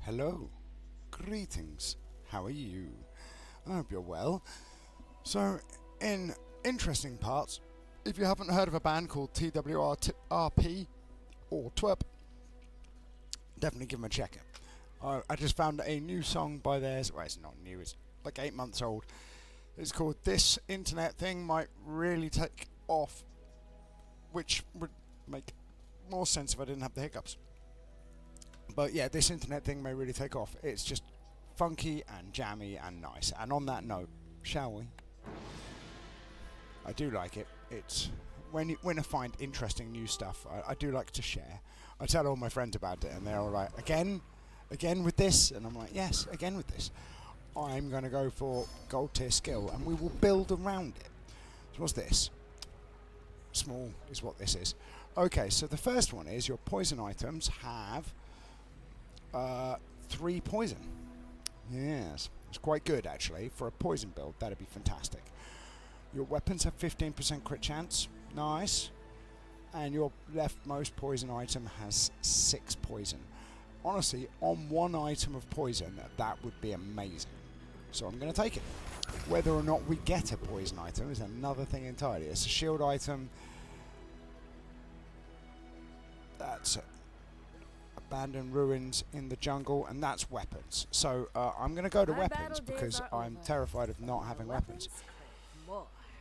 Hello, greetings, how are you? I hope you're well. So, in interesting parts, if you haven't heard of a band called TWRP or TWERP, definitely give them a check. I just found a new song by theirs. Well, it's not new, it's like 8 months old. It's called This Internet Thing Might Really Take Off, which would make more sense if I didn't have the hiccups. But yeah, this internet thing may really take off. It's just funky and jammy and nice. And on that note, shall we? I do like it. It's when I find interesting new stuff, I do like to share. I tell all my friends about it, and they're all like, again with this, and I'm like, yes, again with this. I'm going to go for gold tier skill, and we will build around it. So what's this? Small is what this is. Okay, so the first one is your poison items have 3 poison. Yes, it's quite good actually for a poison build. That'd be fantastic. Your weapons have 15% crit chance. Nice. And your leftmost poison item has 6 poison. Honestly, on one item of poison, that would be amazing. So I'm going to take it. Whether or not we get a poison item is another thing entirely. It's a shield item. That's abandoned ruins in the jungle, and that's weapons. So I'm going to go to weapons because I'm terrified of not having weapons.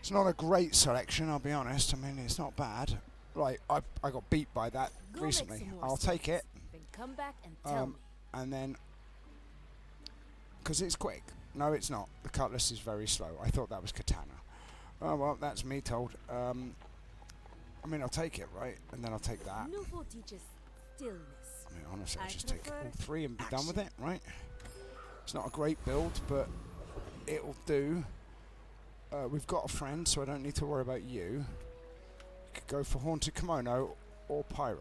It's not a great selection, I'll be honest. I mean, it's not bad. Like, I got beat by that recently. I'll take it. Then come back and tell me. And then, because it's quick. No, it's not. The cutlass is very slow. I thought that was katana. Oh, well, that's me told. I mean, I'll take it, right? And then I'll take that. Nouveau teaches stillness. I mean, honestly, I'll just take all 3 and be done with it, right? It's not a great build, but it'll do. We've got a friend, so I don't need to worry about you. You could go for Haunted Kimono or Pyro.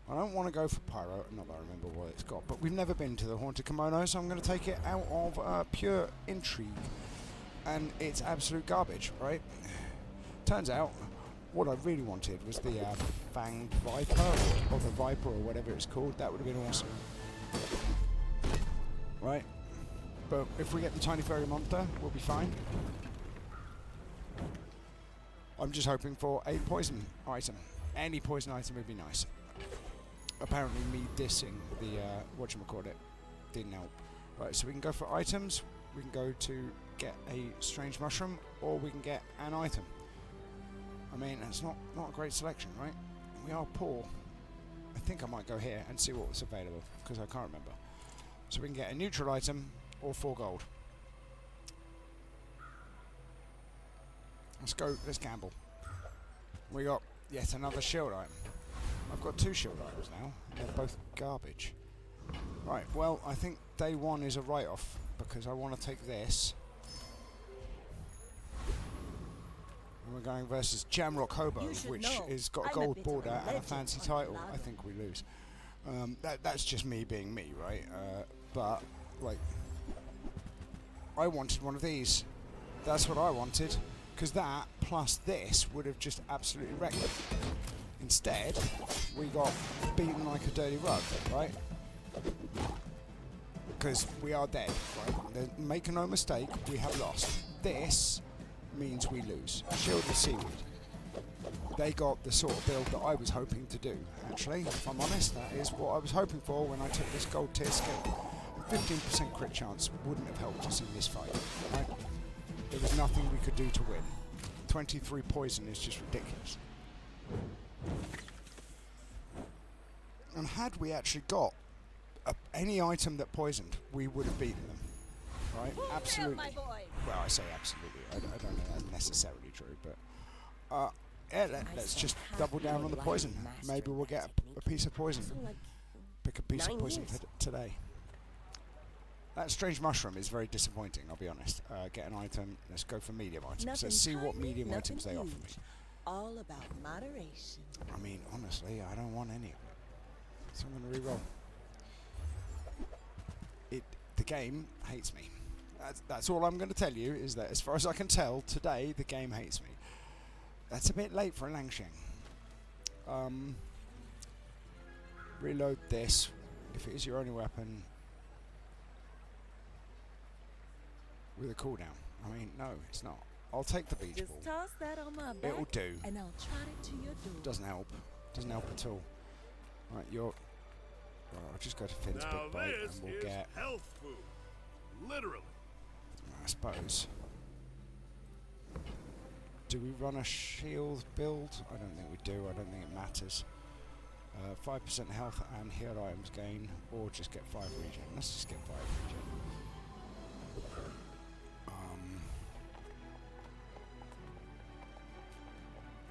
I don't want to go for Pyro, not that I remember what it's got, but we've never been to the Haunted Kimono, so I'm going to take it out of pure intrigue. And it's absolute garbage, right? Turns out, what I really wanted was the Fanged Viper, or the Viper, or whatever it's called. That would have been awesome. Right? But if we get the Tiny Fairy Monster, we'll be fine. I'm just hoping for a poison item. Any poison item would be nice. Apparently me dissing the whatchamacallit didn't help. Right, so we can go for items, we can go to get a strange mushroom, or we can get an item. I mean, it's not a great selection, right? We are poor. I think I might go here and see what's available, because I can't remember. So we can get a neutral item, or 4 gold. Let's gamble. We got yet another shield item. I've got 2 shield items now, and they're both garbage. Right, well, I think day 1 is a write-off, because I want to take this. And we're going versus Jamrock Hobo, which has got a gold border and a fancy title. I think we lose. That's just me being me, right? But, like, I wanted one of these. That's what I wanted. Because that, plus this, would have just absolutely wrecked it. Instead, we got beaten like a dirty rug, right? Because we are dead, right? Make no mistake, we have lost. This means we lose. Shielded Seaweed. They got the sort of build that I was hoping to do, actually. If I'm honest, that is what I was hoping for when I took this gold tier skill. 15% crit chance wouldn't have helped us in this fight, right? There was nothing we could do to win. 23 poison is just ridiculous. And had we actually got any item that poisoned, we would have beaten them. Right? Absolutely. Well, I say absolutely. I don't know that's necessarily true, but yeah, let's just double down on the poison. Maybe we'll get a piece of poison. Pick a piece of poison today. That strange mushroom is very disappointing, I'll be honest. Get an item, let's go for medium items. Let's see what medium items they offer me. All about moderation. I mean, honestly, I don't want any of it. So I'm going to re-roll. The game hates me. That's all I'm going to tell you, is that as far as I can tell, today the game hates me. That's a bit late for a Langsheng. Reload this. If it is your only weapon, with a cooldown. I mean, no, it's not. I'll take the beach Just ball. toss that on my back. It'll do. And I'll trot it to your door. Doesn't help. Doesn't help at all. Right, you're. Right, I'll just go to Finn's Now big bite this and we'll is get. health food. Literally. I suppose. Do we run a shield build? I don't think we do. I don't think it matters. 5% health and heal items gain, or just get 5 regen. Let's just get 5 regen.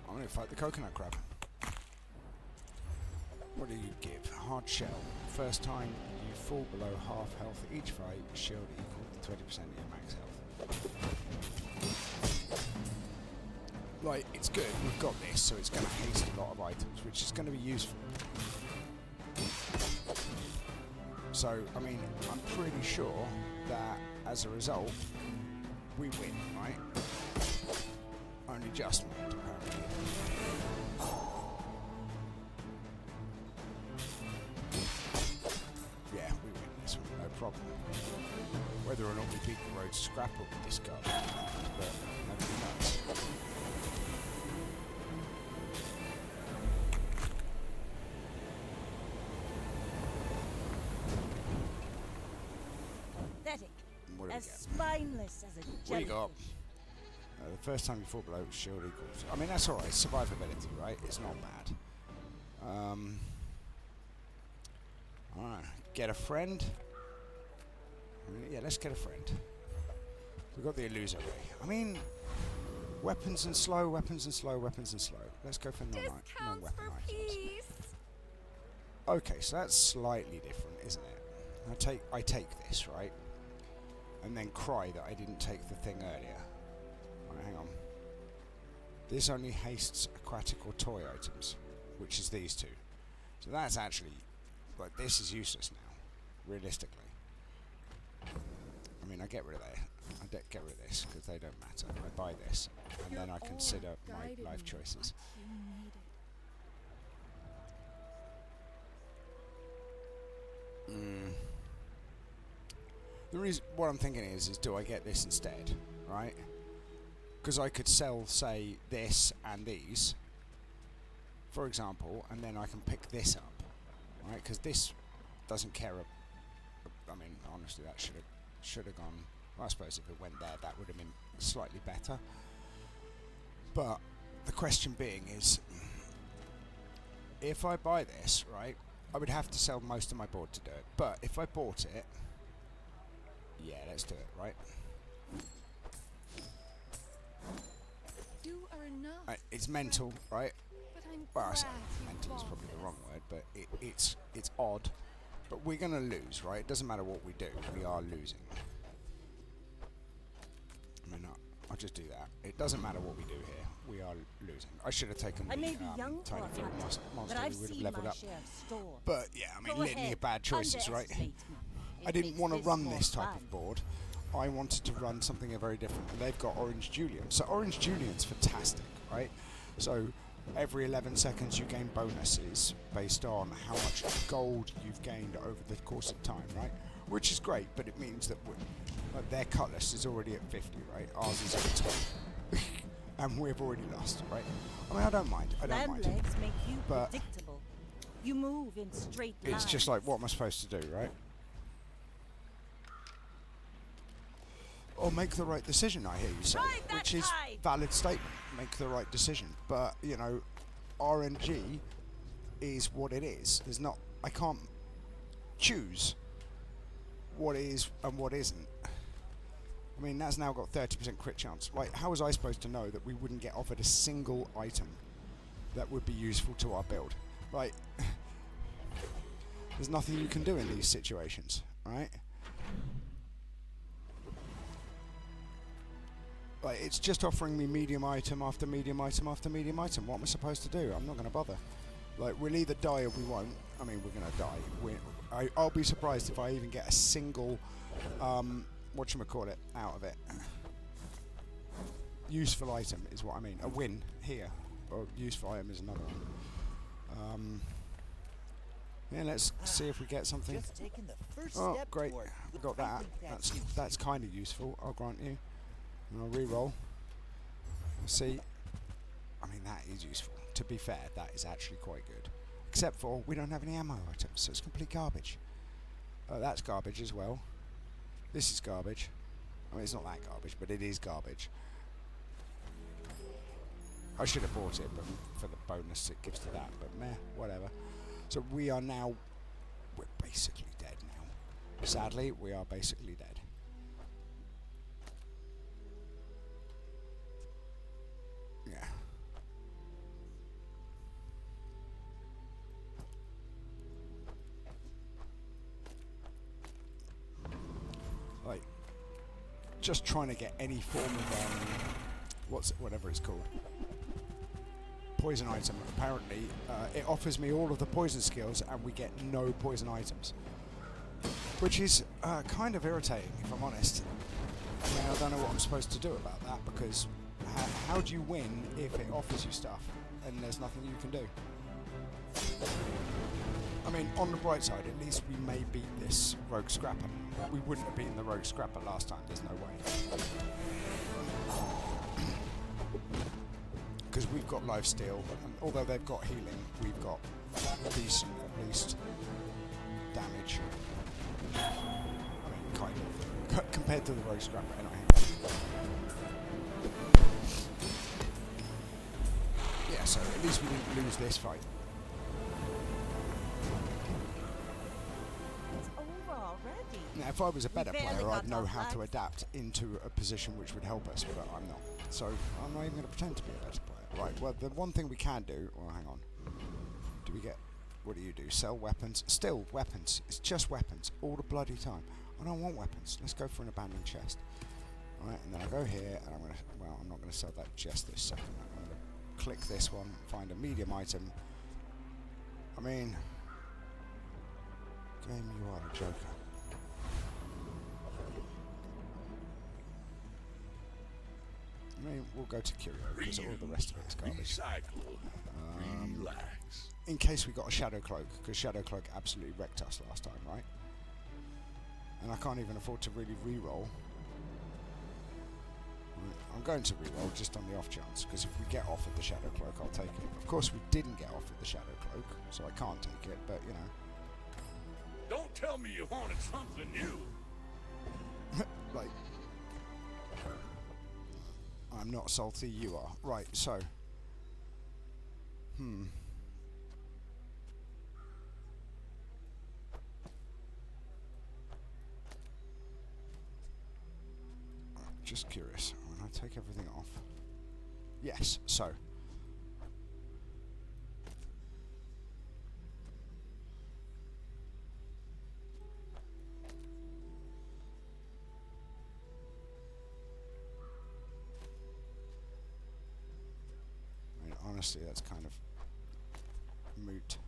I'm going to fight the coconut crab. What do you give? Hard shell. First time you fall below half health each fight, shield equal to 20% of your max health. Like, it's good, we've got this, so it's going to haste a lot of items, which is going to be useful. So, I mean, I'm pretty sure that, as a result, we win, right? Only just win, apparently. Yeah, we win this one, no problem. Whether or not we beat the road scrap or we discard it, but nobody knows. Pathetic. What do we As get? spineless as a What do jellyfish. you got? The first time you fall below, shield equals. I mean, that's alright. Survivability, right? It's not bad. Alright. Get a friend. Yeah, let's get a friend. We've got the illusory. I mean, weapons and slow, weapons and slow, weapons and slow. Let's go for non-weapon items. Okay, so that's slightly different, isn't it? I take this, right? And then cry that I didn't take the thing earlier. Right, hang on. This only hastes aquatic or toy items, which is these two. So that's actually, like, this is useless now, realistically. I mean, I get rid of that. I get rid of this because they don't matter. I buy this, and then I consider my life choices. The reason, what I'm thinking is do I get this instead, right? Because I could sell, say, this and these, for example, and then I can pick this up, right? Because this doesn't care. I mean, honestly, that should have gone. Well, I suppose if it went there, that would have been slightly better. But the question being is, if I buy this, right, I would have to sell most of my board to do it. But if I bought it, yeah, let's do it, right? You are enough. It's mental, right? But I'm Well, I glad say you mental is bought probably the this. wrong word, but it's odd. But we're gonna lose, right? It doesn't matter what we do, we are losing. I mean, I'll just do that. It doesn't matter what we do here, we are losing. I should have taken I the may be young tiny for a field hunt, monster. but I've We would have seen leveled my up. share of store. But yeah, I mean, Go litany ahead, of bad choices, right? underestimate me. I It didn't makes want to this run more this type fun. of board. I wanted to run something very different. They've got Orange Julian. So Orange Julian's fantastic, right? So every 11 seconds you gain bonuses based on how much gold you've gained over the course of time, right? Which is great, but it means that like their cutlass is already at 50, right? Ours is at 20. And we've already lost, right? I mean, I don't mind. I don't Land mind. legs make you But predictable. You move in straight lines. it's just like, what am I supposed to do, right? Or make the right decision, I hear you say, Ride that which is tide! valid statement. Make the right decision, but you know, RNG is what it is. There's not. I can't choose what is and what isn't. I mean, that's now got 30% crit chance. Like, how was I supposed to know that we wouldn't get offered a single item that would be useful to our build? Like, there's nothing you can do in these situations, right? Like, it's just offering me medium item after medium item after medium item. What am I supposed to do? I'm not going to bother. Like, we'll either die or we won't. I mean, we're going to die. I'll be surprised if I even get a single, whatchamacallit, out of it. Useful item is what I mean. A win here. Or useful item is another one. Yeah, let's see if we get something. Just taking the first Oh, step great. toward got that. That's kind of useful, I'll grant you. And I'll re-roll. See, I mean, that is useful. To be fair, that is actually quite good. Except for we don't have any ammo items, so it's complete garbage. That's garbage as well. This is garbage. I mean, it's not that garbage, but it is garbage. I should have bought it, but for the bonus it gives to that. But meh, whatever. So we are now... We're basically dead now. Sadly, we are basically dead. Yeah. Like, just trying to get any form of whatever it's called, poison item. Apparently, it offers me all of the poison skills, and we get no poison items, which is kind of irritating, if I'm honest. I mean, I don't know what I'm supposed to do about that, because how do you win if it offers you stuff and there's nothing you can do? I mean, on the bright side, at least we may beat this rogue scrapper. We wouldn't have beaten the rogue scrapper last time, there's no way. Because we've got lifesteal, and although they've got healing, we've got decent, at least, damage. I mean, kind of. Compared to the rogue scrapper, anyway. Yeah, so at least we didn't lose this fight. It's over already. Now, if I was a better barely player, got I'd know our how to flags. adapt into a position which would help us, but I'm not. So I'm not even going to pretend to be a better player. Right, well, the one thing we can do... Well, hang on. Do we get... What do you do? Sell weapons? Still, weapons. It's just weapons. All the bloody time. I don't want weapons. Let's go for an abandoned chest. Alright, and then I go here, and I'm going to... Well, I'm not going to sell that just this second. I'm going to click this one, find a medium item. I mean... Game, you are a joker. I mean, we'll go to Curio, because all the rest of it is garbage. Recycle. Relax. In case we got a Shadow Cloak, because Shadow Cloak absolutely wrecked us last time, right? And I can't even afford to really re-roll. I'm going to re-roll just on the off chance, because if we get offered the Shadow Cloak, I'll take it. Of course, we didn't get offered the Shadow Cloak, so I can't take it, but, you know. Don't tell me you wanted something new. Like... I'm not salty, you are. Right, so... Just curious. When I take everything off... Yes, so... Honestly, that's kind of moot.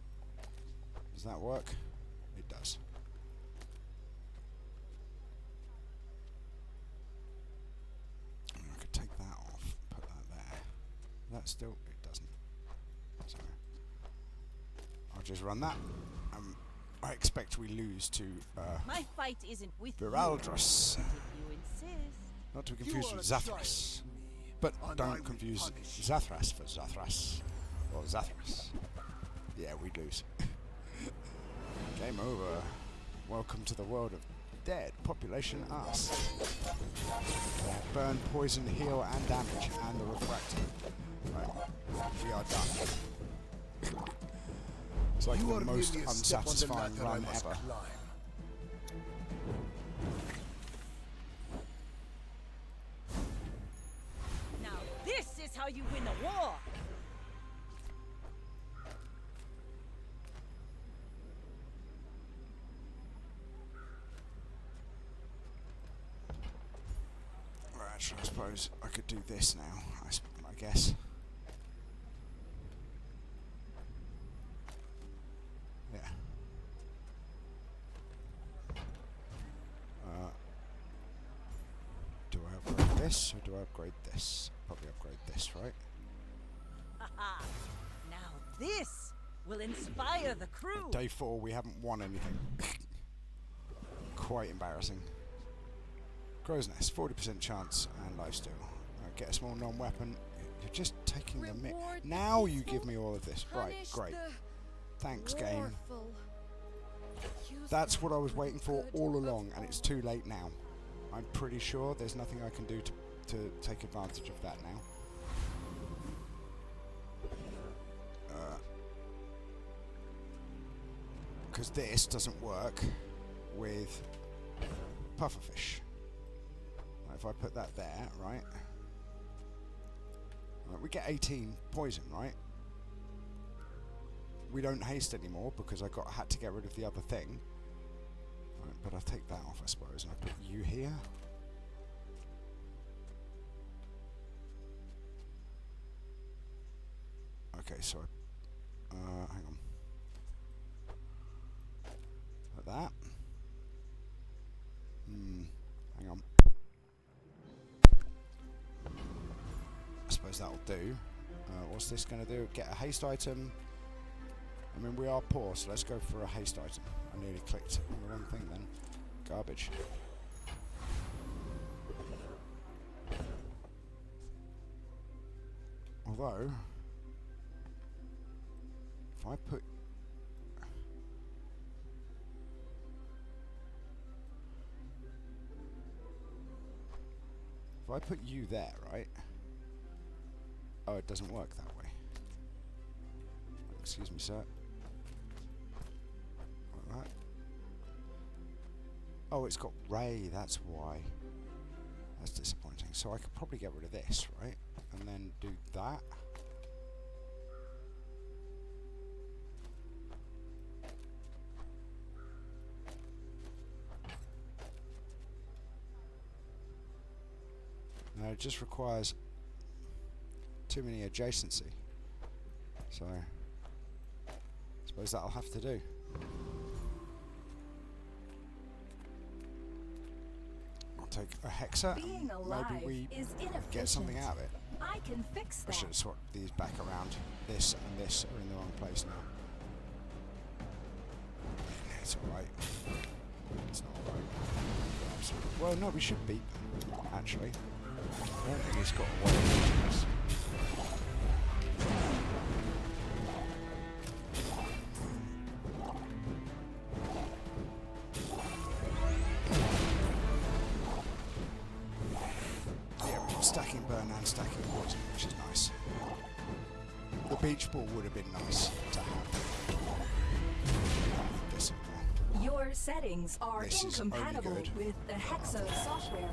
Does that work? It does. I could take that off, put that there. That still, it doesn't. So, I'll just run that. I expect we lose to My fight isn't with Viraldros. you, if you insist. Not to be confused with Zathras. But don't confuse Zathras for Zathras. Or Zathras. Yeah, we lose. Game over. Welcome to the world of dead. Population us. Burn, poison, heal, and damage, and the refractor. Right. We are done. It's like the most unsatisfying run ever. This is how you win a war! Right, so I suppose I could do this now, I guess. Yeah. Do I upgrade this, or do I upgrade this? Probably upgrade this, right? Haha! Now this will inspire the crew! Day 4, we haven't won anything. quite embarrassing. Crow's Nest, 40% chance and lifesteal. Get a small non-weapon. You're just taking the mick. Reward the Now you peaceful, give me all of this. Right, punish great. the Thanks, game. warful. Use That's them what I was for the waiting for good all of along, and it's all. too late now. I'm pretty sure there's nothing I can do to take advantage of that now. Because this doesn't work with pufferfish. Right, if I put that there, right? Right, we get 18 poison, right? We don't haste anymore because I had to get rid of the other thing. Right, but I'll take that off, I suppose, and I put you here. Okay, so hang on. Like that. Hang on. I suppose that'll do. What's this going to do? Get a haste item. I mean, we are poor, so let's go for a haste item. I nearly clicked on the wrong thing then. Garbage. Although, if I put... If I put you there, right? Oh, it doesn't work that way. Excuse me, sir. Like that. Oh, it's got Ray, that's why. That's disappointing. So I could probably get rid of this, right? And then do that. No, it just requires too many adjacency. So, I suppose that'll have to do. I'll take a hexa Being and alive maybe we is inefficient. get something out of it. I can fix I that. should have swapped these back around. This and this are in the wrong place now. It's alright. It's not alright. Well, no, we should beat them, actually. I don't think he's got a way of beating us. Yeah, we're stacking burn and stacking poison, which is nice. The beach ball would have been nice to have. This Your settings are This is only incompatible good. with the Hexo software.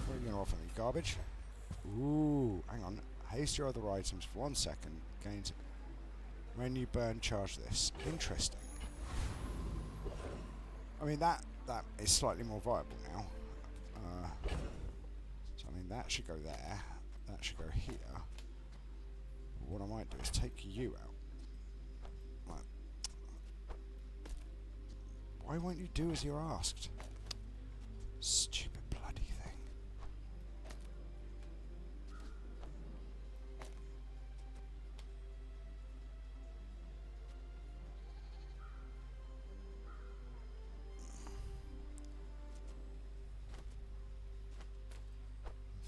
What are you going to offer me? Garbage? Ooh, hang on. Haste your other items for 1 second. Gains. When you burn, charge this. Interesting. I mean, that is slightly more viable now. So, I mean, that should go there. That should go here. What I might do is take you out. Right. Why won't you do as you're asked? Stupid bloody thing.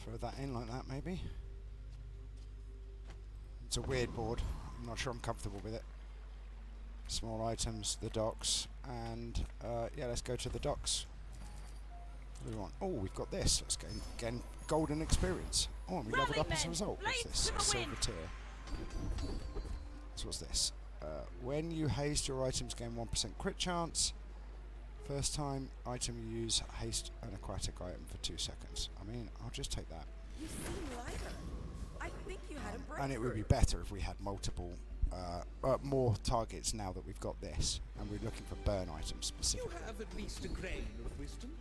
Throw that in like that, maybe. It's a weird board. I'm not sure I'm comfortable with it. Small items, the docks, and yeah, let's go to the docks. What do we want? Oh, we've got this. Let's gain golden experience. Oh, and we leveled up as a result. What's this? Silver tier. So what's this? When you haste, your items gain 1% crit chance. First time item you use, haste an aquatic item for 2 seconds. I mean, I'll just take that. You seem lighter. I think you had a breakthrough. And it would be better if we had multiple, more targets now that we've got this. And we're looking for burn items specifically. You have at least a grain of wisdom.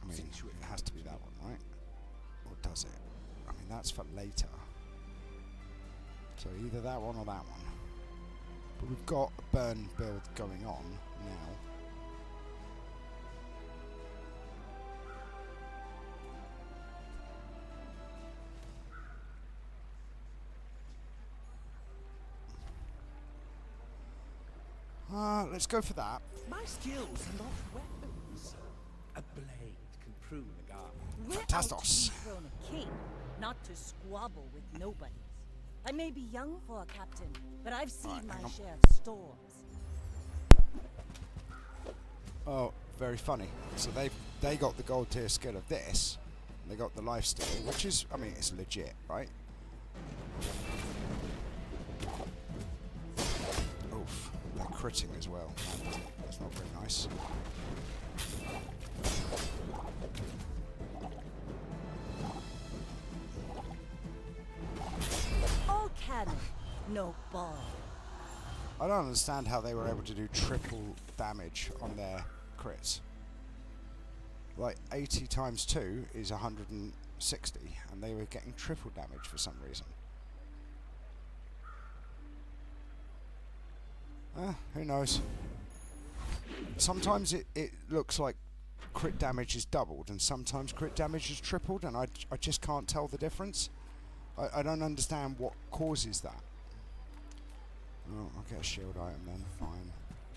I mean, Since you it has to be that one, right? Or does it? I mean, that's for later. So either that one or that one. But we've got a burn build going on now. Let's go for that. My skills are not weapons. A blade can prune a guard. We're out Fantastos. to dethrone a king, not to squabble with nobodies. I may be young for a captain, but I've seen Alright, my hang on. share of storms. Oh, very funny. So they got the gold tier skill of this. They got the life steal, which is, I mean, it's legit, right? Oof, they're critting as well. That's not very nice. All cannon, no ball. I don't understand how they were able to do triple damage on their crits. Like 80 times 2 is 160, and they were getting triple damage for some reason. Who knows? Sometimes it looks like crit damage is doubled, and sometimes crit damage is tripled, and I just can't tell the difference. I don't understand what causes that. Oh, I'll get a shield item then, fine.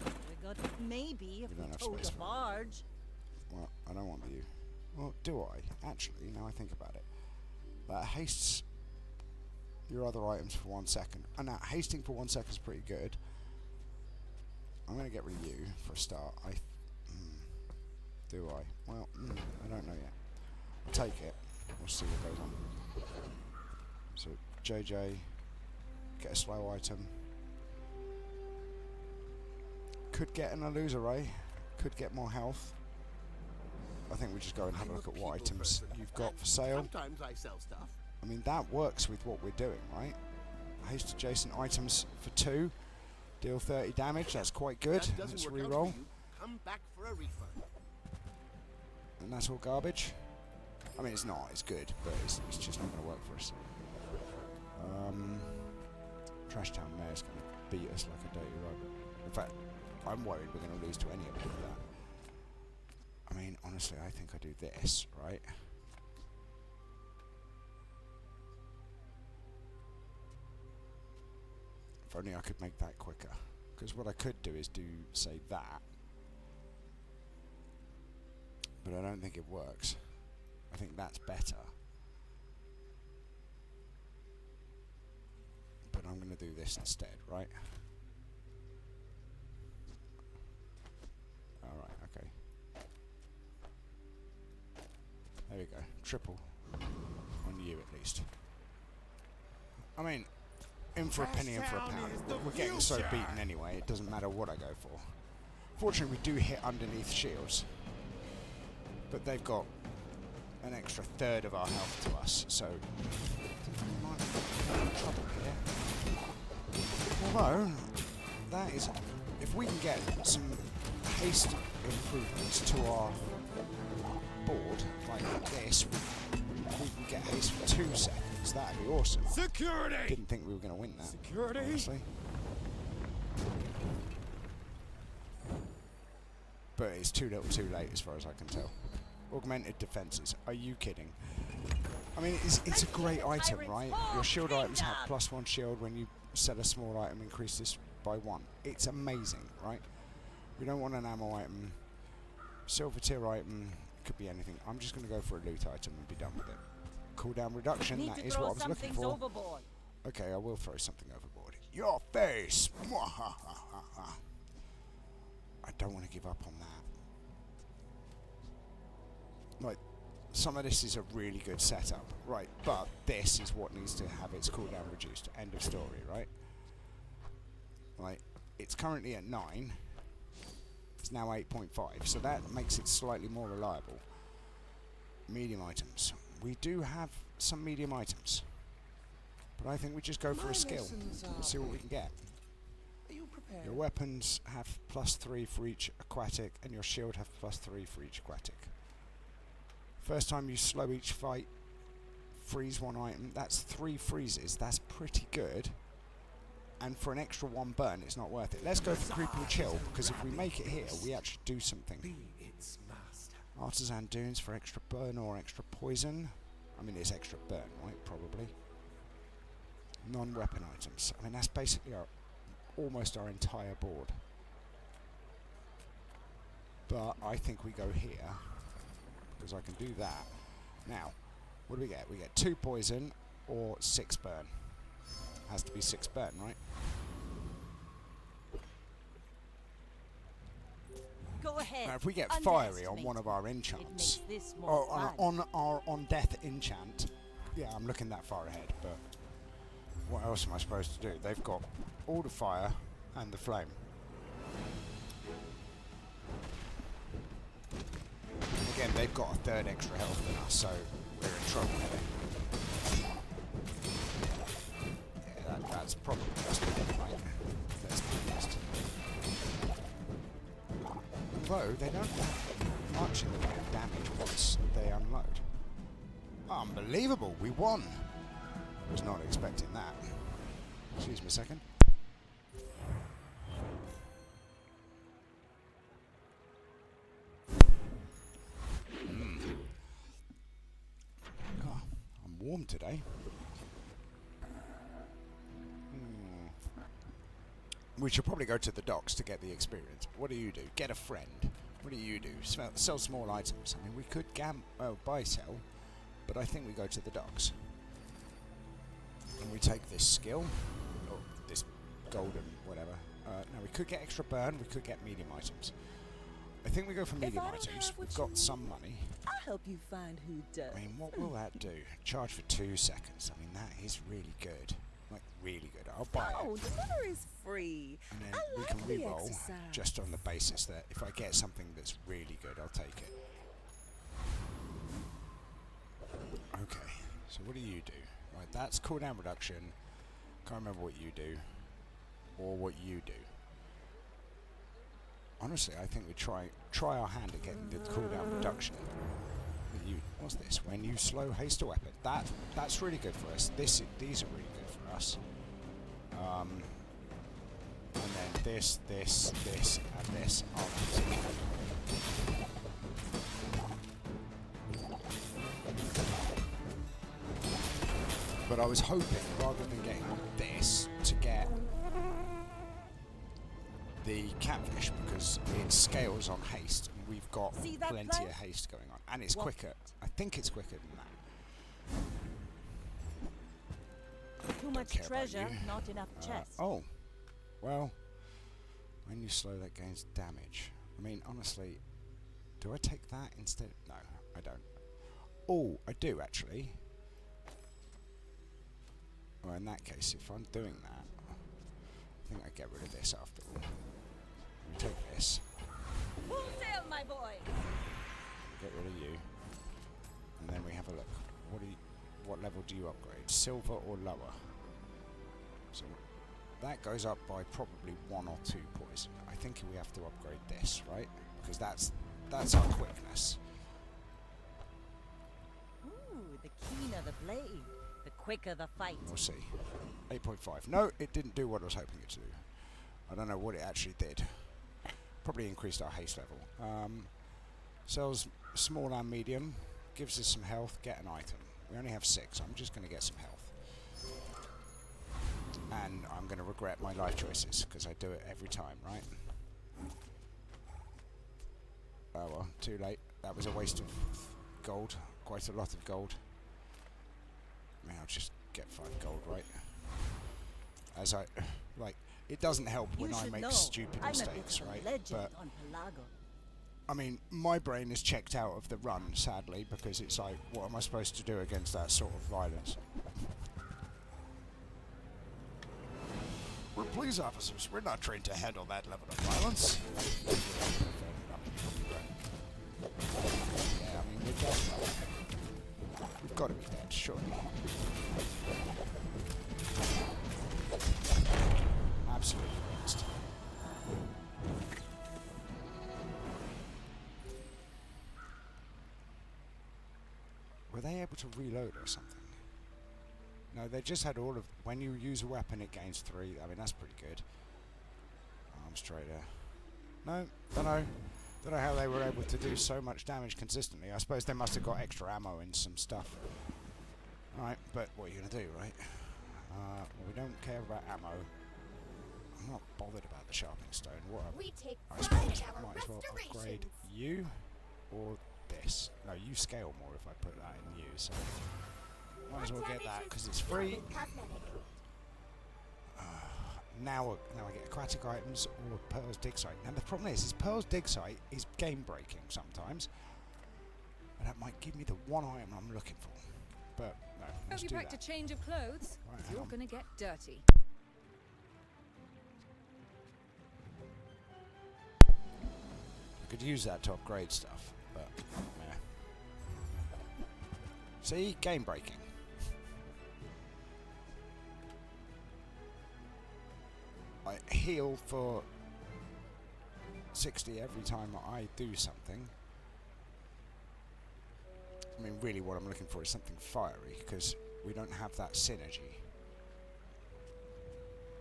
We got maybe if We we don't have towed space a for it. barge. Well, I don't want you. Well, do I? Actually, now I think about it. That hastes your other items for 1 second. And now, hasting for 1 second is pretty good. I'm going to get rid of you for a start. Do I? Well, I don't know yet. I'll take it. We'll see what goes on. So, JJ, get a slow item. Could get an Illusa Ray. Could get more health. I think we just go and have a look at what items you've got for sale. Sometimes I sell stuff. I mean, that works with what we're doing, right? Haste adjacent items for 2. Deal 30 damage. That's quite good. That doesn't Let's work out for reroll. you. Come back for a refund. And that's all garbage. I mean, it's not. It's good, but it's just not going to work for us. Trash Town Mayor's going to beat us like a dirty robot. In fact, I'm worried we're going to lose to any of them with that. I mean, honestly, I think I do this, right? If only I could make that quicker. Because what I could do is do, say, that. But I don't think it works. I think that's better. But I'm going to do this instead, right? Alright, okay. There we go. Triple. On you, at least. I mean, in for a penny, in for a pound. We're getting so beaten anyway, it doesn't matter what I go for. Fortunately, we do hit underneath shields. But they've got an extra third of our health to us, so we might be in trouble here. Although, that is, if we can get some haste improvements to our board, like this, we can get haste for 2 seconds, that'd be awesome. Security! Didn't think we were going to win that, Security! honestly. But it's too little too late as far as I can tell. Augmented defenses. Are you kidding? I mean, it's a great item, right? Your shield items have +1 shield when you sell a small item, increase this by 1. It's amazing, right? We don't want an ammo item. Silver tier item, could be anything. I'm just going to go for a loot item and be done with it. Cooldown reduction, Need that to is throw what I was some looking things for. overboard. Okay, I will throw something overboard. Your face! I don't want to give up on that. Like, some of this is a really good setup, right? But this is what needs to have its cooldown reduced. End of story, right? Like, it's currently at 9. It's now 8.5, so that makes it slightly more reliable. Medium items. We do have some medium items. But I think we just go for a skill and see what we can get. Are you prepared? Your weapons have +3 for each aquatic, and your shield have +3 for each aquatic. First time you slow each fight, freeze 1 item. That's 3 freezes. That's pretty good. And for an extra 1 burn, it's not worth it. Let's go for Creeping Chill, because if we make it here, we actually do something. Be its master. Artisan Dunes for extra burn or extra poison. I mean, it's extra burn, right? Probably. Non-weapon items. I mean, that's basically almost our entire board. But I think we go here, because I can do that. Now, what do we get? We get 2 poison or 6 burn. Has to be 6 burn, right? Go ahead. Now, if we get fiery on Underestimate one of our it enchants, makes this more or fun. on death enchant, yeah, I'm looking that far ahead. But what else am I supposed to do? They've got all the fire and the flame. And again, they've got a third extra health than us, so we're in trouble here. Yeah, that's probably best, right? Let's be honest. Although they don't have much in the way of damage once they unload. Unbelievable, we won! I was not expecting that. Excuse me a second. Oh, I'm warm today. We should probably go to the docks to get the experience. What do you do? Get a friend. What do you do? Sell small items. I mean, we could buy sell, but I think we go to the docks. And we take this skill, or this golden whatever. Now we could get extra burn, we could get medium items. I think we go for medium items. We've got some money. I'll help you find who does. I mean, what will that do? Charge for 2 seconds. I mean, that is really good. Like, really good. I'll buy Oh, it. delivery's free. And then I we like can the re-roll exercise. just on the basis that if I get something that's really good, I'll take it. Okay, so what do you do? Right, that's cooldown reduction. Can't remember what you do. Or what you do. Honestly, I think we try our hand at getting the cooldown reduction. What's this? When you slow haste a weapon. That's really good for us. These are really good for us. And then this, and this. But I was hoping, rather than getting this, to get the catfish, because it scales on haste, and we've got See that plenty plan? of haste going on, and it's quicker. I think it's quicker than that. Too much care about treasure, you. not enough chest. Oh, well, when you slow, that gains damage. I mean, honestly, do I take that instead? No, I don't. Oh, I do actually. Well, in that case, if I'm doing that, I think I get rid of this after all. We take this, Full sail, my boy! get rid of you, and then we have a look. What level do you upgrade? Silver or lower? So that goes up by probably 1 or 2 poison. I think we have to upgrade this, right? Because that's our quickness. Ooh, the keener the blade, the quicker the fight. We'll see. 8.5. No, it didn't do what I was hoping it to do. I don't know what it actually did. Probably increased our haste level. Sells small and medium. Gives us some health. Get an item. We only have 6. I'm just going to get some health. And I'm going to regret my life choices, because I do it every time, right? Oh well, too late. That was a waste of gold. Quite a lot of gold. I mean, I'll just get 5 gold, right? As I... like, it doesn't help when You I should make know, stupid I'm a bit mistakes, of a right? legend But on Pelago. I mean, my brain is checked out of the run, sadly, because it's like, what am I supposed to do against that sort of violence? Well, police officers, we're not trained to handle that level of violence. Yeah, I mean, we're dead. We've got to be dead, surely. Absolutely honest. Were they able to reload or something? No, they just had all of... when you use a weapon, it gains 3. I mean, that's pretty good. Arms trader. No, don't know. Don't know how they were able to do so much damage consistently. I suppose they must have got extra ammo in some stuff. Alright, but what are you going to do, right? Well, we don't care about ammo. I'm not bothered about the sharpening stone. What We take I pride suppose in our might as well upgrade restorations. you or this. No, you scale more if I put that in you, so might as well get that because it's free. Now I get aquatic items or Pearl's dig site. Now the problem is Pearl's dig site is game breaking sometimes, and that might give me the one item I'm looking for. But no, let's Hope you do packed that. a change of clothes. Right, You're gonna get dirty. I could use that to upgrade stuff, but yeah. See, game breaking. I heal for 60 every time I do something. I mean, really what I'm looking for is something fiery, because we don't have that synergy.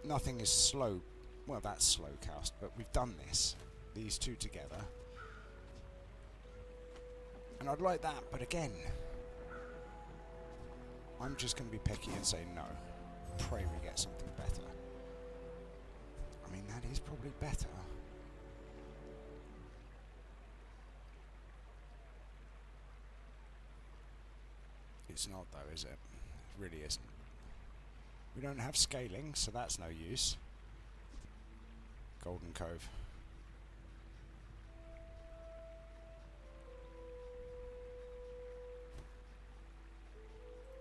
Nothing is slow. Well, that's slow cast, but we've done this. These two together. And I'd like that, but again, I'm just going to be picky and say no. Pray we get something better. I mean, that is probably better. It's not though, is it? It really isn't. We don't have scaling, so that's no use. Golden Cove.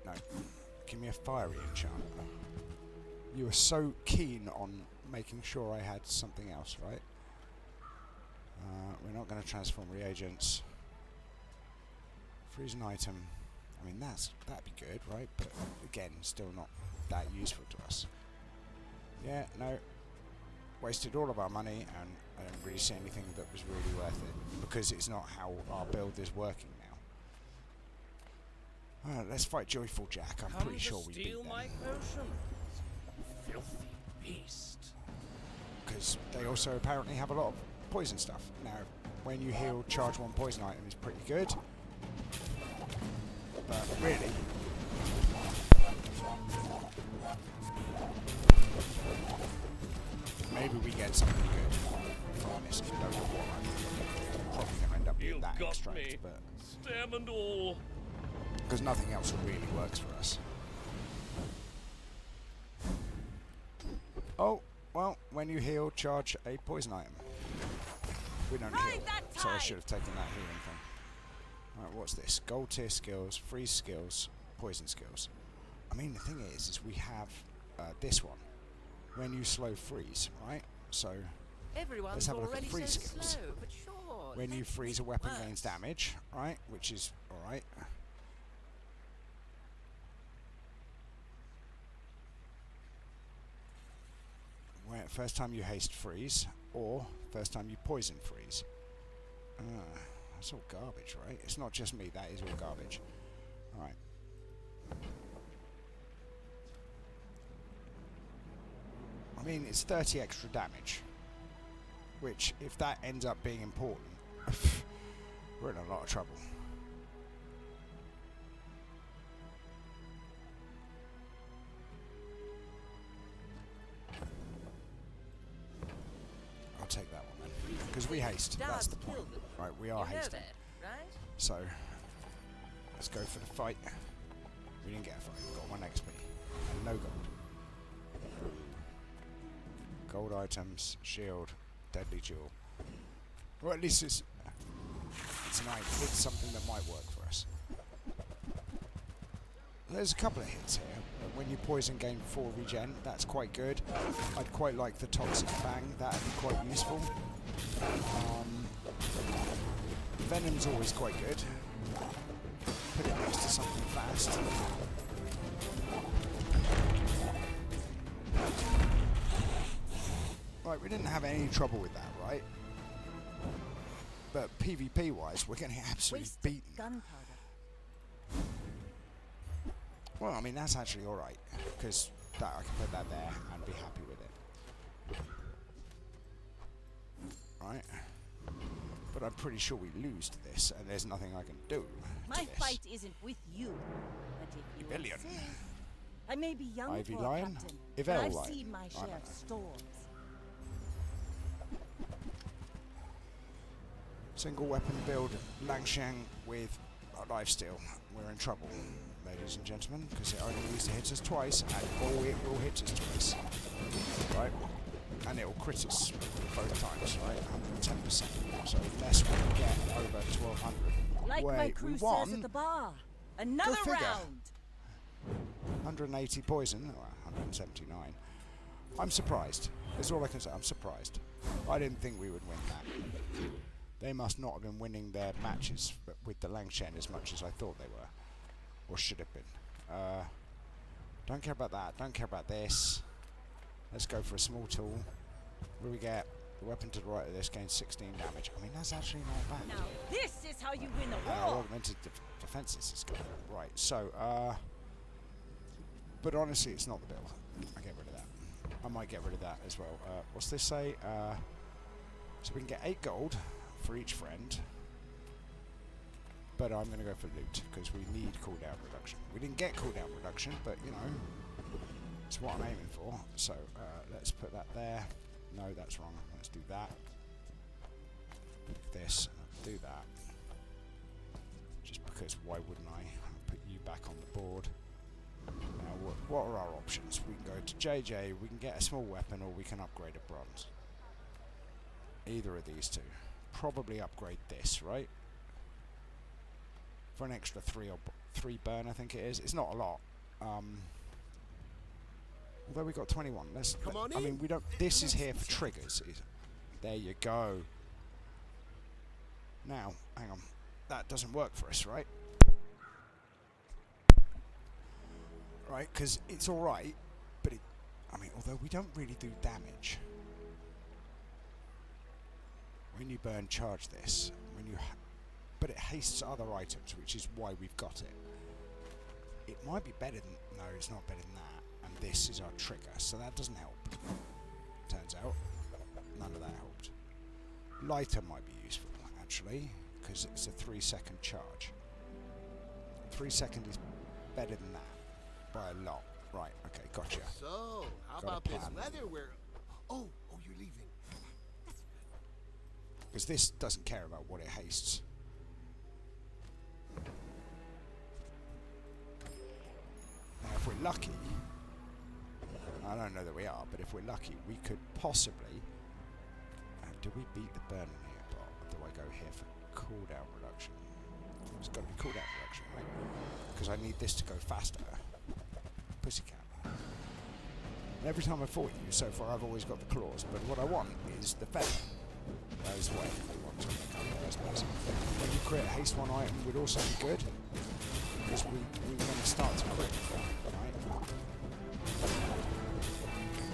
No. Give me a fiery enchantment. You were so keen on making sure I had something else, right? We're not going to transform reagents. Freeze an item. I mean, that'd be good, right? But again, still not that useful to us. Yeah, no. Wasted all of our money, and I don't really see anything that was really worth it, because it's not how our build is working now. Alright, let's fight Joyful Jack. I'm pretty sure we beat them. my potion. Filthy beast. Because they also apparently have a lot of poison stuff. Now, when you heal, charge one poison item is pretty good. But really, maybe we get something good. If I'm honest, I don't know what I'm probably going to end up with that extract, but Stem and all. because nothing else really works for us. Oh, well, when you heal, charge a poison item. We don't heal, so I should have taken that healing thing. Alright, what's this? Gold tier skills, freeze skills, poison skills. I mean, the thing is we have this one. When you slow freeze, right? So, let's have a look at freeze skills. slow, but sure. When you freeze, a weapon gains damage, right? Which is alright. First time you haste freeze, or first time you poison freeze. That's all garbage, right? It's not just me, that is all garbage. Alright. I mean, it's 30 extra damage. Which, if that ends up being important, we're in a lot of trouble. I'll take that one then. Because we haste, that's the point. Right, we are hasting. Right? So, let's go for the fight. We didn't get a fight, we got 1 XP. And no gold. Gold items, shield, deadly jewel. Or at least it's something that might work for us. There's a couple of hits here. When you poison gain 4 regen, that's quite good. I'd quite like the Toxic Fang, that'd be quite useful. Venom's always quite good. Put it next to something fast. Right, we didn't have any trouble with that, right? But PvP wise, we're getting absolutely beaten. Gunpowder. Well, I mean, that's actually alright, because I can put that there and be happy with it. Right? But I'm pretty sure we lose to this, and there's nothing I can do to My this. fight isn't with you, but if you Rebellion. insist. I may be young Ivy for Lion? a captain, Ivel but I've Lion. seen my I share don't of know. storms. Single weapon build Langshan with a lifesteal. We're in trouble, ladies and gentlemen, because it only needs to hit us twice, and oh, it will hit us twice. Right? And it will crit us both times, right? 110%. So unless we get over 1200. Like my Wait, crew we says won? at the bar. Another figure. round. 180 poison, or 179. I'm surprised. That's all I can say. I'm surprised. I didn't think we would win that. They must not have been winning their matches with the Langshan as much as I thought they were, or should have been. Don't care about that. Don't care about this. Let's go for a small tool. What do we get? The weapon to the right of this gains 16 damage. I mean, that's actually not bad. Now this is how you win a war. Augmented defenses is good. Right, so, but honestly, it's not the build. I get rid of that. I might get rid of that as well. What's this say? So we can get 8 gold for each friend. But I'm going to go for loot, because we need cooldown reduction. We didn't get cooldown reduction, but, you know, it's what I'm aiming for. So, let's put that there. No, that's wrong. Let's do that. This. Do that. Just because, why wouldn't I? I'll put you back on the board. Now, what are our options? We can go to JJ, we can get a small weapon, or we can upgrade a bronze. Either of these two. Probably upgrade this, right? For an extra 3 burn, I think it is. It's not a lot. Although we got 21. I mean, we don't. This is here for triggers. There you go. Now, hang on. That doesn't work for us, right? Right, because it's all right, but I mean, although we don't really do damage. When you burn, charge this. But it hastes other items, which is why we've got it. It might be better than. No, it's not better than that. And this is our trigger, so that doesn't help. Turns out, none of that helped. Lighter might be useful, actually, because it's a 3-second charge. 3 second is better than that by a lot. Right, okay, gotcha. So, how Got a about this plan. weather where... Oh, you're leaving. Because this doesn't care about what it hastes. Now, if we're lucky, I don't know that we are, but if we're lucky, we could possibly... do we beat the burn in here, or do I go here for cooldown reduction? It's got to be cooldown reduction, right? Because I need this to go faster. Pussycat. And every time I fought you so far, I've always got the claws, but what I want is the feather. That is what I want to make up in the first place. When you crit, haste one item would also be good, because we want to start to crit, right?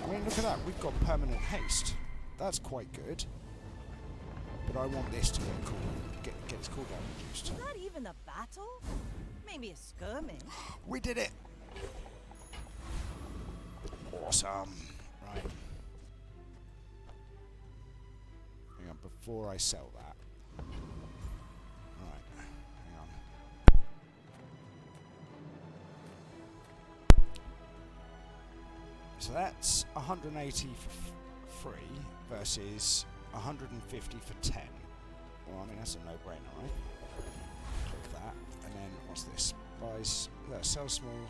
I mean, look at that, we've got permanent haste. That's quite good. But I want this to get its cooldown reduced. Is that even a battle? Maybe a skirmish. We did it! Awesome. Right. Hang on, before I sell that. Right, hang on. So that's 180 for free versus 150 for 10. Well, I mean, that's a no-brainer, right? Click that, and then what's this? Buys, sell small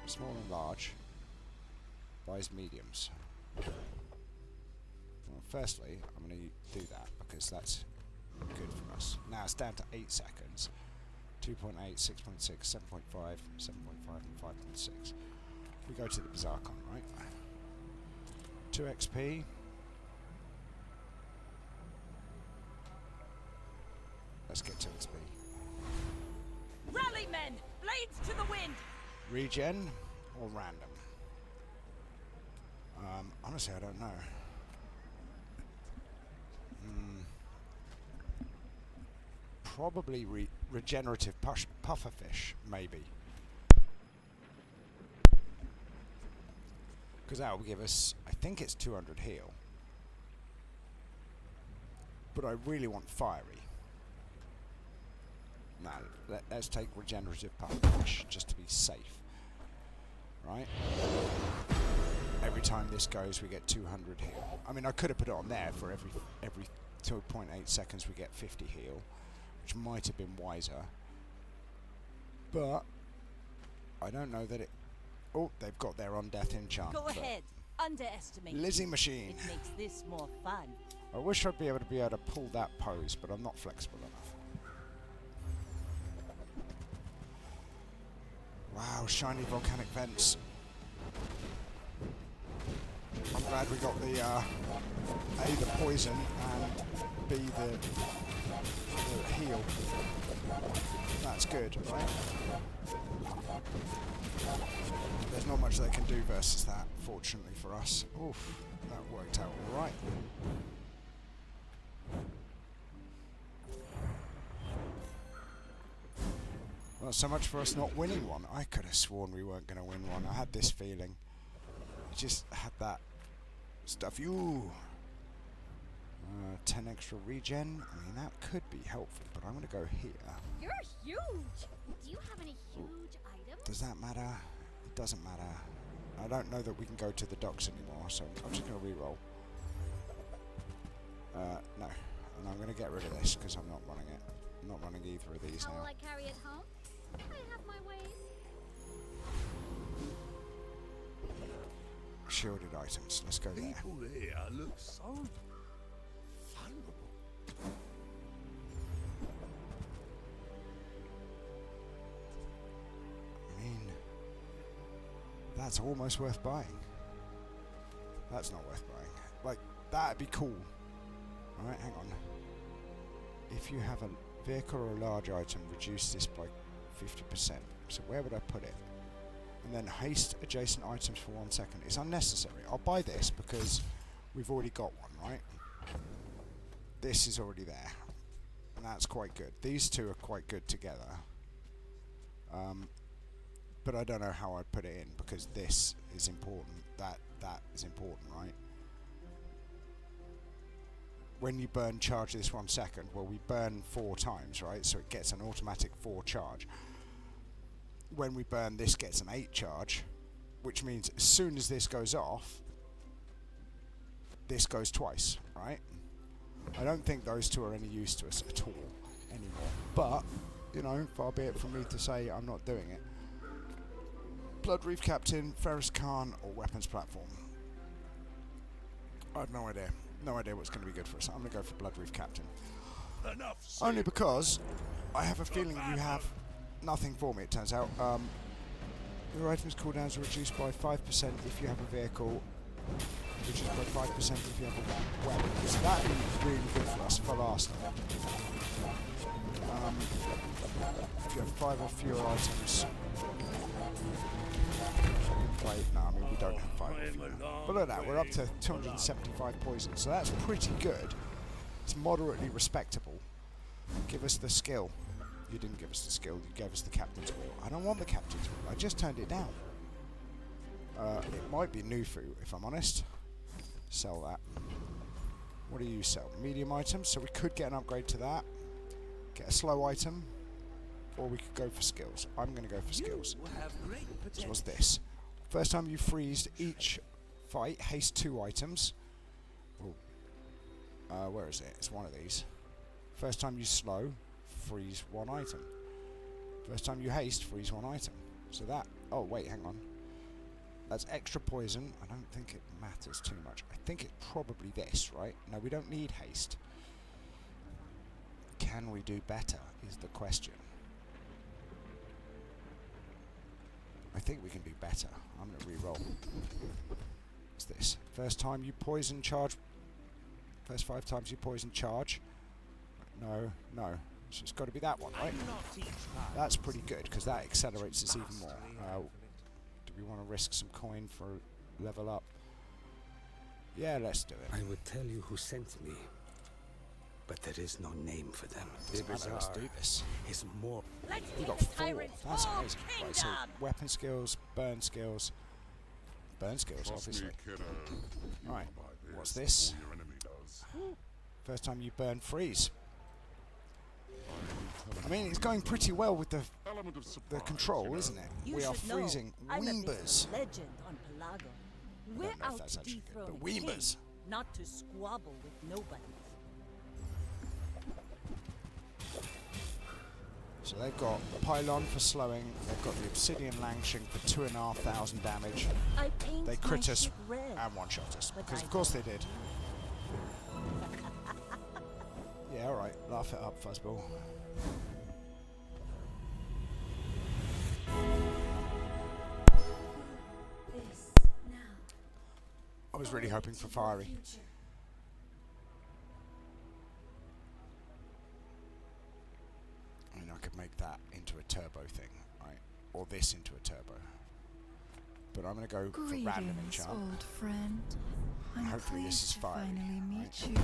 and large. Buys mediums. Well, firstly, I'm going to do that because that's good for us. Now it's down to 8 seconds. 2.8, 6.6, 7.5, 7.5, and 5.6. We go to the Bazaar con, right? 2 XP. Let's get to XP. Rally, men! Blades to the wind! Regen or random? Honestly, I don't know. Probably regenerative pufferfish, maybe. Because that will give us, I think it's 200 heal. But I really want fiery. Now, let's take regenerative pufferfish, just to be safe. Right? Every time this goes, we get 200 heal. I mean, I could have put it on there for every 2.8 seconds we get 50 heal, which might have been wiser. But I don't know that it... Oh, they've got their on-death enchant. Go but ahead. Underestimate. Lizzie machine. It makes this more fun. I wish I'd be able to pull that pose, but I'm not flexible enough. Wow, shiny volcanic vents. I'm glad we got the A, the poison, and B, the heal. That's good, right? There's not much they can do versus that, fortunately for us. Oof, that worked out all right. Not so much for us not winning one. I could have sworn we weren't going to win one. I had this feeling. I just had that stuff. You 10 extra regen. I mean, that could be helpful, but I'm going to go here. You're huge! Do you have any huge items? Does that matter? It doesn't matter. I don't know that we can go to the docks anymore, so I'm just going to re-roll. No. And I'm going to get rid of this because I'm not running it. I'm not running either of these How now. will I carry it home? I have my ways. Shielded items. Let's go there. People here look so vulnerable. I mean, that's almost worth buying. That's not worth buying. Like, that'd be cool. Alright, hang on. If you have a vehicle or a large item, reduce this by 50%. So where would I put it? And then haste adjacent items for 1 second. It's unnecessary. I'll buy this because we've already got one, right? This is already there. And that's quite good. These two are quite good together. But I don't know how I'd put it in because this is important. That is important, right? When you burn charge this 1 second, well, we burn 4 times, right? So it gets an automatic 4 charge. When we burn, this gets an 8 charge, which means as soon as this goes off, this goes twice, right? I don't think those two are any use to us at all anymore. But, you know, far be it from me to say I'm not doing it. Blood Reef Captain, Ferris Khan, or Weapons Platform. I have no idea. No idea what's going to be good for us. I'm going to go for Blood Reef Captain. Enough. Only because I have a feeling you have nothing for me, it turns out. Your items cooldowns are reduced by 5% if you have a vehicle, reduced by 5% if you have a weapon. So that would be really good for us for last time. If you have 5 or fewer items. Wait, no, I mean we don't have 5 or fewer. But look at that, we're up to 275 poison, so that's pretty good. It's moderately respectable. Give us the skill. You didn't give us the skill, you gave us the captain's wheel. I don't want the captain's wheel, I just turned it down. It might be Nufu, if I'm honest. Sell that. What do you sell? Medium items, so we could get an upgrade to that. Get a slow item. Or we could go for skills. I'm going to go for skills. So what's this? First time you freeze each fight, haste 2 items. Where is it? It's one of these. First time you slow, freeze 1 item. First time you haste, freeze 1 item. So that... Oh, wait, hang on. That's extra poison. I don't think it matters too much. I think it's probably this, right? No, we don't need haste. Can we do better, is the question. I think we can do better. I'm going to re-roll. What's this? First time you poison charge. First 5 times you poison charge. No. So it's got to be that one, right? That's pretty good, because that accelerates us even more. Do we want to risk some coin for a level up? Yeah, let's do it. I would tell you who sent me, but there is no name for them. The Let's Bazaar do this. is more. Let's We take got the 4. tyrant's That's whole amazing. Right, so kingdom. weapon skills, burn skills. Burn skills, obviously. Right, what's this? First time you burn, freeze. I mean, it's going pretty well with the control, isn't it? You We are should know, freezing I'm a bit Weembers. legend on Pelago. We're know if out that's to actually good, dethrone but a king, Weembers. not to squabble with nobody. So they've got the pylon for slowing, they've got the obsidian lancing for 2,500 damage. I paint They my crit us ship red. and one-shot us, But because I of course they don't. did. Yeah, alright, laugh it up, Fuzzball. This now. I was really hoping for fiery. Future. I mean, I could make that into a turbo thing, right? Or this into a turbo. But I'm going to go for random Greetings, enchant. old friend. I'm Hopefully this is pleased to fiery, finally meet right? you.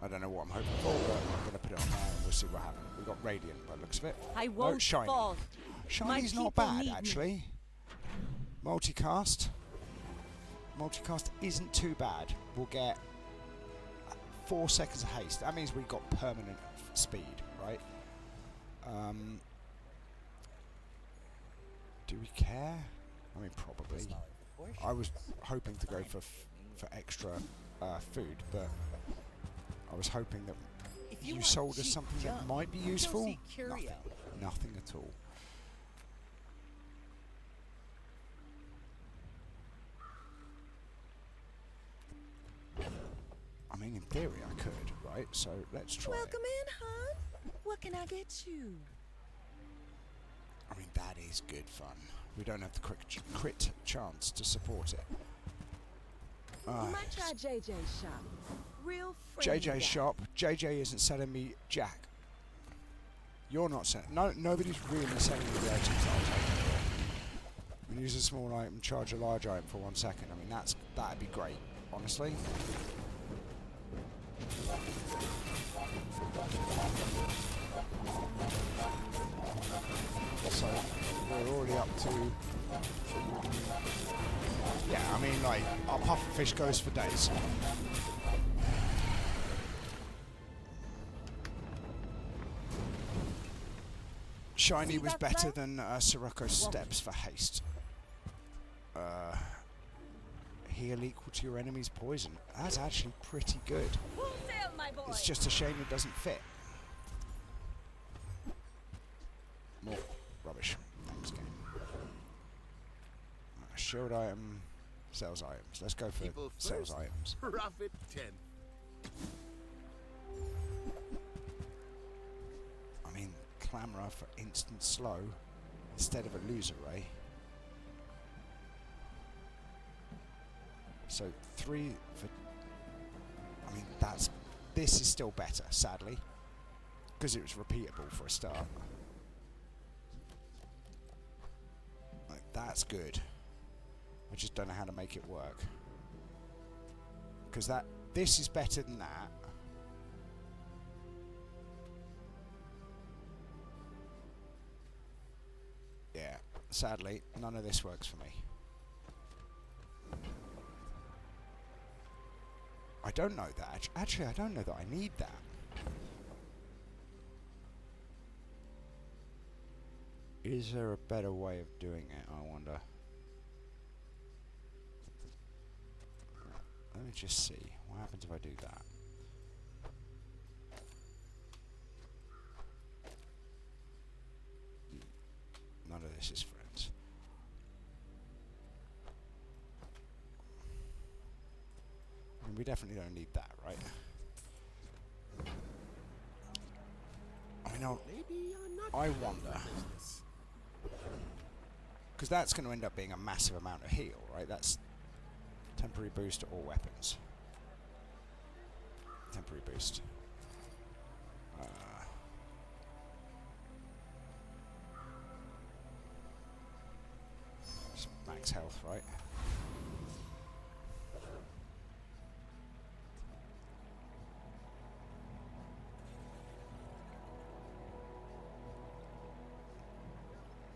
I don't know what I'm hoping for, but I'm going to put it on there and we'll see what happens. We've got Radiant by the looks of it. I No, won't Shiny. fall. Shiny's not people bad, need me. actually. Multicast. Multicast isn't too bad. We'll get 4 seconds of haste. That means we've got permanent speed, right? Do we care? I mean, probably. I was hoping to go for extra food, but I was hoping that If you want sold us cheap something that junk, might be go useful. see Curio. Nothing. Nothing at all. I mean, in theory, I could, right? So let's try Welcome it. in, hon. What can I get you? I mean, that is good fun. We don't have the crit chance to support it. You might try JJ's shop. Real friendly guy. JJ's shop. JJ isn't selling me jack. You're not selling. No, nobody's really selling me the items that I'll take it for. Use a small item, charge a large item for 1 second. I mean, that'd be great, honestly. So we're already up to. Yeah, I mean, like, our pufferfish goes for days. Shiny See was that better flow? than Sirocco's steps for haste. Heal equal to your enemy's poison. That's actually pretty good. Full sail, my boy. It's just a shame it doesn't fit. More rubbish. Thanks, game. Shield item, sales items. Let's go for People sales first. items. Profit 10. I mean, Clamourer for instant slow instead of a loser ray. So 3 for. I mean, this is still better, sadly, because it was repeatable for a start. Like, that's good. I just don't know how to make it work. Because this is better than that. Yeah, sadly, none of this works for me. I don't know that. Actually, I don't know that I need that. Is there a better way of doing it, I wonder? Let me just see. What happens if I do that? None of this is friends. I mean, we definitely don't need that, right? I know. Maybe you're not I good for wonder. business. Because that's going to end up being a massive amount of heal, right? That's temporary boost to all weapons. Temporary boost. Just max health, right?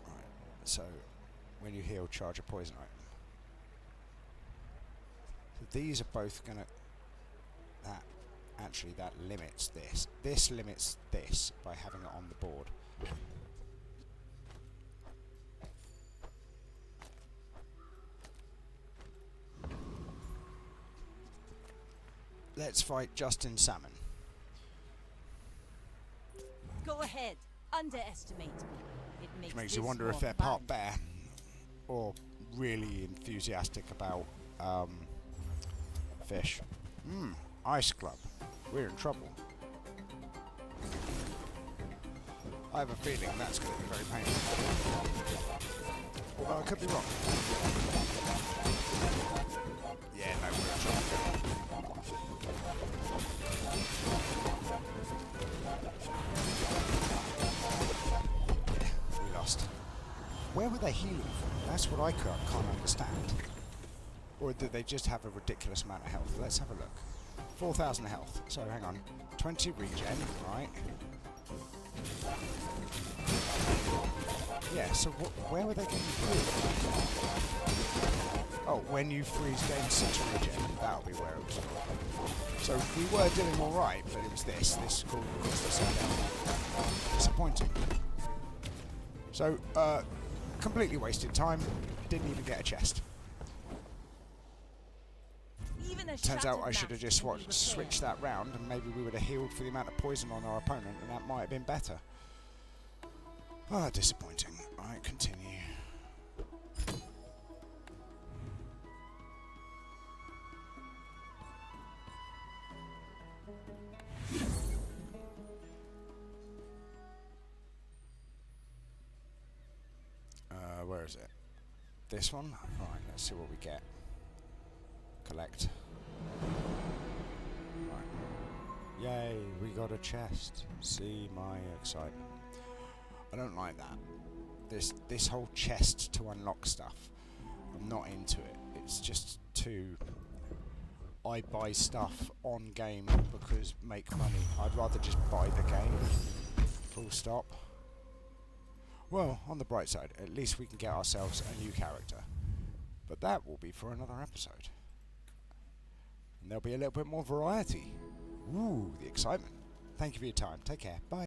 Right. So, when you heal, charge a poison item. So these are both gonna. That limits this. This limits this by having it on the board. Let's fight Justin Salmon. Go ahead. underestimate me. It makes, Which makes you this wonder if more they're fun. part bear or really enthusiastic about fish. Ice club. We're in trouble. I have a feeling that's going to be very painful. Although I could be wrong. Yeah, no, we're in trouble. Yeah, we lost. Where were they healing from? That's what I can't understand. Or did they just have a ridiculous amount of health? Let's have a look. 4,000 health. So hang on. 20 regen, right? Yeah, so where were they getting healed? Oh, when you freeze gain 6 regen, that'll be where it was. So we were doing alright, but it was this. This caused us down. Disappointing. So, completely wasted time. Didn't even get a chest. Even a Turns out shattered I should have mask just can be repaired. switched that round, and maybe we would have healed for the amount of poison on our opponent, and that might have been better. Ah, disappointing. Alright, continue. Where is it? This one? Alright, let's see what we get. Collect. Right. Yay, we got a chest. See my excitement. I don't like that. This whole chest to unlock stuff. I'm not into it. It's just too... I buy stuff on game because make money. I'd rather just buy the game. Full stop. Well, on the bright side, at least we can get ourselves a new character. But that will be for another episode. And there'll be a little bit more variety. Ooh, the excitement. Thank you for your time. Take care. Bye.